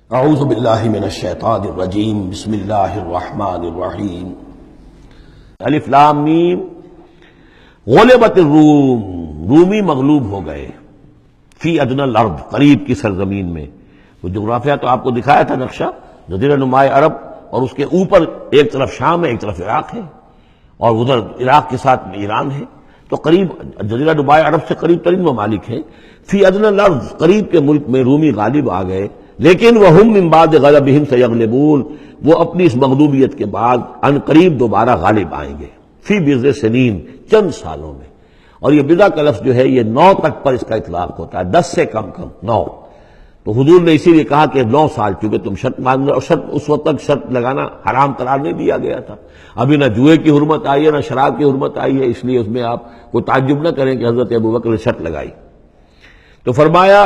اعوذ باللہ من الشیطان الرجیم بسم اللہ الرحمن الرحیم الف لام میم غلبت الروم، رومی مغلوب ہو گئے فی ادنی الارض، قریب کی سرزمین میں۔ وہ جغرافیہ تو آپ کو دکھایا تھا نقشہ، جزیرہ نماء عرب، اور اس کے اوپر ایک طرف شام ہے ایک طرف عراق ہے، اور ادھر عراق کے ساتھ میں ایران ہے، تو قریب جزیرہ نماء عرب سے قریب ترین ممالک ہیں۔ فی ادنی الارض، قریب کے ملک میں رومی غالب آ گئے، لیکن وہم من بعد غلبہم سیغلبون، وہ اپنی اس مغلوبیت کے بعد ان قریب دوبارہ غالب آئیں گے، فی بضع سنین، چند سالوں میں۔ اور یہ بضع کا لفظ جو ہے یہ 9 تک پر اس کا اطلاق ہوتا ہے، 10 سے کم 9۔ تو حضور نے اسی لیے کہا کہ 9 سال، چونکہ تم شرط مان رہے، اور شرط اس وقت تک شرط لگانا حرام قرار نہیں دیا گیا تھا، ابھی نہ جوئے کی حرمت آئی ہے نہ شراب کی حرمت آئی ہے، اس لیے اس میں آپ کو تعجب نہ کریں کہ حضرت ابوبکر نے شرط لگائی۔ تو فرمایا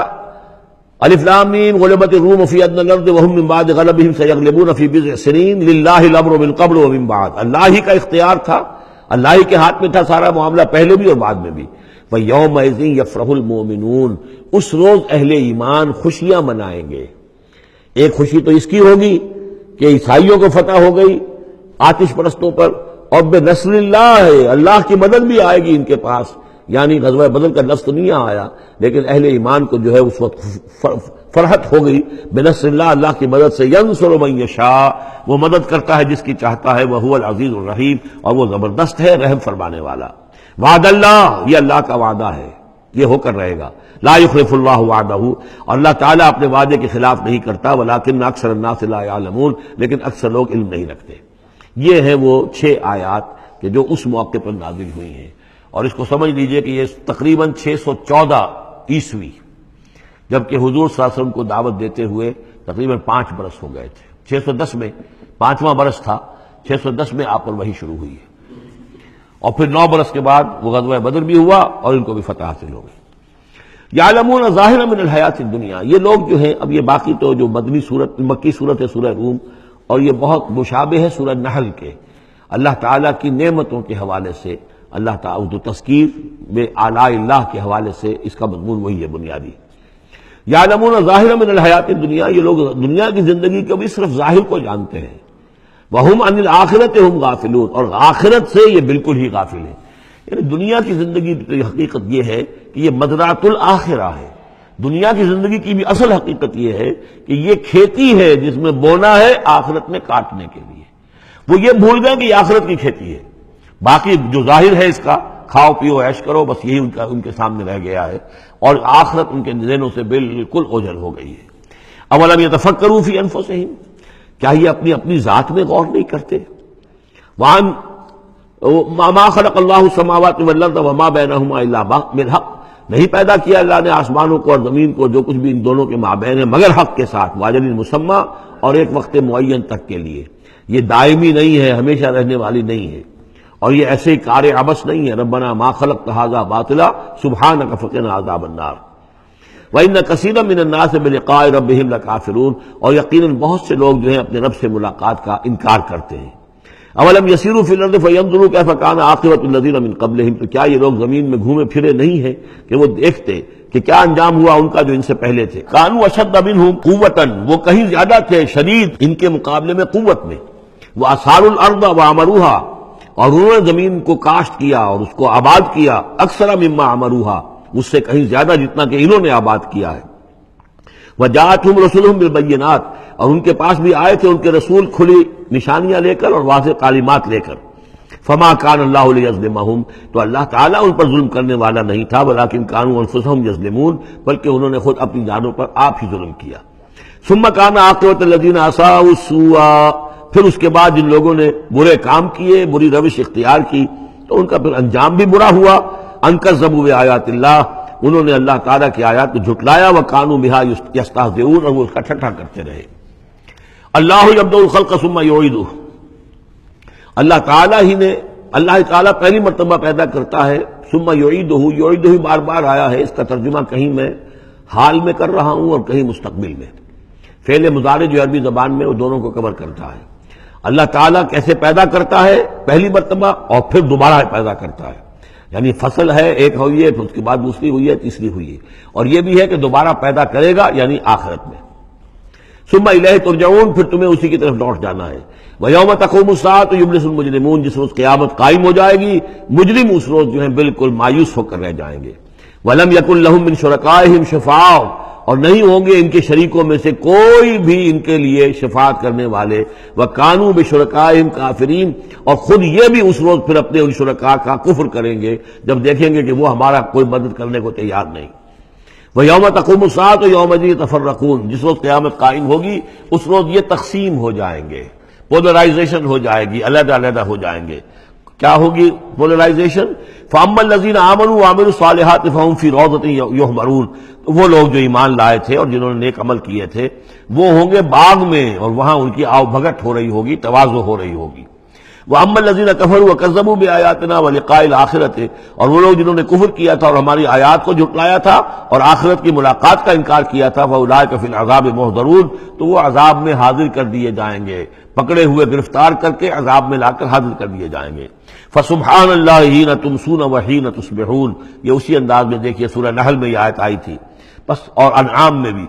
الف لام میم غلبت الروم فی ادنی الارض وهم من بعد غلبہم سیغلبون فی بضع سنین للہ الامر من قبل ومن بعد، اللہ ہی کا اختیار تھا، اللہ ہی کے ہاتھ میں تھا سارا معاملہ، پہلے بھی اور بعد میں بھی۔ وَيَوْمَئِذٍ يَفْرَحُ الْمُؤْمِنُونَ، اس روز اہل ایمان خوشیاں منائیں گے۔ ایک خوشی تو اس کی ہوگی کہ عیسائیوں کو فتح ہو گئی آتش پرستوں پر، اور بنصر اللہ، اللہ کی مدد بھی آئے گی ان کے پاس، یعنی غزوہ بدر کا لفظ نہیں آیا، لیکن اہل ایمان کو جو ہے اس وقت فرحت ہو گئی بنصر اللہ، اللہ کی مدد سے۔ ینصر من یشاء، وہ مدد کرتا ہے جس کی چاہتا ہے، وہو العزیز الرحیم، اور وہ زبردست ہے رحم فرمانے والا۔ وعد اللہ، یہ اللہ کا وعدہ ہے، یہ ہو کر رہے گا۔ لا یخلف اللہ وعدہ، اور اللہ تعالیٰ اپنے وعدے کے خلاف نہیں کرتا، ولکن اکثر الناس لا یعلمون، لیکن اکثر لوگ علم نہیں رکھتے۔ یہ ہیں وہ 6 آیات کہ جو اس موقع پر نازل ہوئی ہیں، اور اس کو سمجھ لیجئے کہ یہ تقریباً 614 عیسوی، جبکہ حضور صلی اللہ علیہ وسلم کو دعوت دیتے ہوئے تقریباً 5 برس ہو گئے تھے۔ 610 میں 5واں برس تھا، 610 میں آپ پر وحی شروع ہوئی ہے، اور پھر 9 برس کے بعد وہ غزوہ بدر بھی ہوا اور ان کو بھی فتح حاصل ہو گئی۔ یعلمون ظاہرا من الحیات الدنیا، یہ لوگ جو ہیں، اب یہ باقی تو جو مکی صورت ہے سورہ روم، اور یہ بہت مشابہ ہے سورہ نحل کے، اللہ تعالیٰ کی نعمتوں کے حوالے سے، اللہ تعالیٰ تو تذکیر میں آلاء اللہ کے حوالے سے اس کا مضمون وہی ہے بنیادی۔ یعلمون ظاہرا من الحیات الدنیا، یہ لوگ دنیا کی زندگی کو بھی صرف ظاہر کو جانتے ہیں۔ وہم عن الآخرۃ ہم غافلون، اور آخرت سے یہ بالکل ہی غافل ہیں۔ یعنی دنیا کی زندگی کی حقیقت یہ ہے کہ یہ مزرعۃ الآخرہ ہے، دنیا کی زندگی کی بھی اصل حقیقت یہ ہے کہ یہ کھیتی ہے جس میں بونا ہے آخرت میں کاٹنے کے لیے۔ وہ یہ بھول گئے کہ یہ آخرت کی کھیتی ہے، باقی جو ظاہر ہے اس کا کھاؤ پیو عیش کرو، بس یہی ان کے سامنے رہ گیا ہے، اور آخرت ان کے ذہنوں سے بالکل اوجھل ہو گئی ہے۔ اولم یتفکروا فی انفسہم، کیا یہ اپنی ذات میں غور نہیں کرتے؟ وان ما خلق اللہ السماوات والارض وما بینہما الا بالحق، نہیں پیدا کیا اللہ نے آسمانوں کو اور زمین کو، جو کچھ بھی ان دونوں کے مابین ہے، مگر حق کے ساتھ، واجل مسمى، اور ایک وقت معین تک کے لیے۔ یہ دائمی نہیں ہے، ہمیشہ رہنے والی نہیں ہے، اور یہ ایسے ہی کار عبث نہیں ہے۔ ربنا ما خلقت ھذا باطلا سبحانک فقنا عذاب النار۔ وَإِنَّ كَثِيرًا مِّنَ النَّاسِ بِلِقَاءِ رَبِّهِمْ لَكَافِرُونَ، اور یقیناً بہت سے لوگ جو ہیں اپنے رب سے ملاقات کا انکار کرتے ہیں۔ اولم يسيروا في الارض فينظروا كيف كان عاقبة الذين من قبلهم، تو کیا یہ لوگ زمین میں گھومے پھرے نہیں ہیں کہ وہ دیکھتے کہ کیا انجام ہوا ان کا جو ان سے پہلے تھے۔ كانوا اشد منهم قوة، وہ کہیں زیادہ تھے شدید ان کے مقابلے میں قوت میں۔ وَأَثَارُوا الْأَرْضَ وَعَمَرُوهَا، اور انہوں نے زمین کو کاشت کیا اور اس کو آباد کیا، اکثر مما عمروها، اس سے کہیں زیادہ جتنا کہ انہوں نے آباد کیا ہے۔ وجاءتهم رسلهم بالبينات، اور ان کے پاس بھی آئے تھے ان کے رسول کھلی نشانیاں لے کر اور واضح تعلیمات لے کر۔ فما كان الله ليظلمهم، تو اللہ تعالیٰ ان پر ظلم کرنے والا نہیں تھا، ولكن كانوا انفسهم يظلمون، بلکہ انہوں نے خود اپنی جانوں پر آپ ہی ظلم کیا۔ ثم كان عاقبة الذين اساءوا السوء، پھر اس کے بعد جن لوگوں نے برے کام کیے، بری روش اختیار کی، تو ان کا پھر انجام بھی برا ہوا۔ ان كذبوا بآيات الله، انہوں نے اللہ تعالیٰ کی آیات کو جھٹلایا، وَكَانُوا بِهَا يَسْتَهْزِئُونَ، اور وہ اس کا ٹھٹھا کرتے رہے۔ اللہ يَبْدَأُ الْخَلْقَ ثُمَّ يُعِيدُهُ، اللہ تعالیٰ پہلی مرتبہ پیدا کرتا ہے، ثُمَّ يُعِيدُهُ، يُعِيدُهُ بار بار آیا ہے، اس کا ترجمہ کہیں میں حال میں کر رہا ہوں اور کہیں مستقبل میں۔ فعل مضارع جو عربی زبان میں وہ دونوں کو کور کرتا ہے۔ اللہ تعالیٰ کیسے پیدا کرتا ہے؟ پہلی مرتبہ، اور پھر دوبارہ پیدا کرتا ہے، یعنی فصل ہے ایک ہوئی ہے، پھر اس کے بعد دوسری ہوئی ہے، تیسری ہوئی ہے، اور یہ بھی ہے کہ دوبارہ پیدا کرے گا، یعنی آخرت میں۔ ثم الیہ ترجعون، پھر تمہیں اسی کی طرف لوٹ جانا ہے۔ ویوم تقوم الساعۃ یبلس المجرمون، جس روز قیامت قائم ہو جائے گی مجرم اس روز جو ہیں بالکل مایوس ہو کر رہ جائیں گے۔ ولم یکن لہم من شرکائہم شفاع، اور نہیں ہوں گے ان کے شریکوں میں سے کوئی بھی ان کے لیے شفاعت کرنے والے۔ وَكَانُوا بِشُرَكَائِهِمْ كَافِرِينَ، اور خود یہ بھی اس روز پھر اپنے ان شرکاء کا کفر کریں گے جب دیکھیں گے کہ وہ ہمارا کوئی مدد کرنے کو تیار نہیں۔ وَيَوْمَ تَقُومُ السَّاعَةُ يَوْمَئِذٍ يَتَفَرَّقُونَ، جس روز قیامت قائم ہوگی اس روز یہ تقسیم ہو جائیں گے، پولرائزیشن ہو جائے گی، علیحدہ علیحدہ ہو جائیں گے۔ کیا ہوگی پولرائزیشن؟ فَأَمَّا الَّذِينَ آمَنُوا وَعَمِلُوا الصَّالِحَاتِ فَهُمْ فِي رَوْضَةٍ يُحْبَرُونَ، وہ لوگ جو ایمان لائے تھے اور جنہوں نے نیک عمل کیے تھے وہ ہوں گے باغ میں، اور وہاں ان کی آو بھگت ہو رہی ہوگی، تواضع ہو رہی ہوگی۔ وَأَمَّا الَّذِينَ كَفَرُوا وَكَذَّبُوا بِآيَاتِنَا وَلِقَاءِ الْآخِرَةِ، اور وہ لوگ جنہوں نے کفر کیا تھا اور ہماری آیات کو جھٹلایا تھا اور آخرت کی ملاقات کا انکار کیا تھا، فَأُولَٰئِكَ فِي الْعَذَابِ مُحْضَرُونَ، تو وہ عذاب میں حاضر کر دیے جائیں گے، پکڑے ہوئے گرفتار کر کے عذاب میں لا کر حاضر کر دیے جائیں گے۔ فَسُبْحَانَ اللَّهِ حِينَ تُمْسُونَ وَحِينَ تُصْبِحُونَ، یہ اسی انداز میں دیکھیے سورہ نحل میں یہ آیت آئی تھی، بس اور انعام میں بھی۔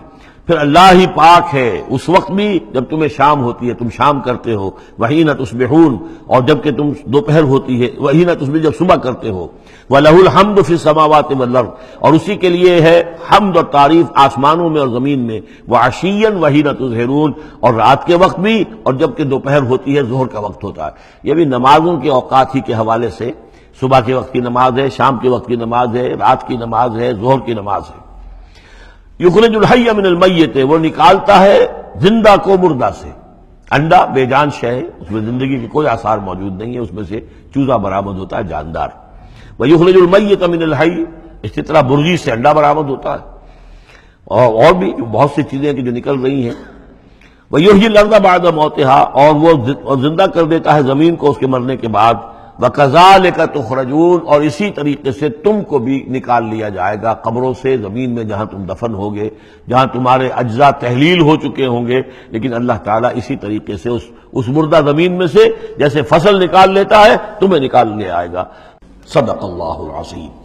پھر اللہ ہی پاک ہے اس وقت بھی جب تمہیں شام ہوتی ہے، تم شام کرتے ہو، وحین تصبحون، اور جب کہ تم دوپہر ہوتی ہے، وحین تصبح جب صبح کرتے ہو، وَلَهُ الْحَمْدُ فِي السَّمَاوَاتِ وَالْأَرْضِ، اور اسی کے لیے ہے حمد اور تعریف آسمانوں میں اور زمین میں، وَعَشِيًّا وَحِينَ تُظْهِرُونَ، اور رات کے وقت بھی اور جب کہ دوپہر ہوتی ہے، ظہر کا وقت ہوتا ہے۔ یہ بھی نمازوں کے اوقات ہی کے حوالے سے، صبح کے وقت کی نماز ہے، شام کے وقت کی نماز ہے، رات کی نماز ہے، ظہر کی نماز ہے۔ یخرج الحی من المیت، وہ نکالتا ہے زندہ کو مردہ سے۔ انڈا بے جان شے ہے، اس میں زندگی کے کوئی آثار موجود نہیں ہے، اس میں سے چوزہ برآمد ہوتا ہے جاندار۔ ویخرج المیت من الحی، اسی طرح مرغی سے انڈا برآمد ہوتا ہے، اور بھی بہت سی چیزیں کہ جو نکل رہی ہیں۔ ویحیی الارض بعد موتہا، اور وہ زندہ کر دیتا ہے زمین کو اس کے مرنے کے بعد۔ وَكَذَلِكَ تُخْرَجُونَ، اور اسی طریقے سے تم کو بھی نکال لیا جائے گا قبروں سے، زمین میں جہاں تم دفن ہوگے، جہاں تمہارے اجزاء تحلیل ہو چکے ہوں گے، لیکن اللہ تعالیٰ اسی طریقے سے اس مردہ زمین میں سے جیسے فصل نکال لیتا ہے تمہیں نکال لے آئے گا۔ صدق اللہ العظیم۔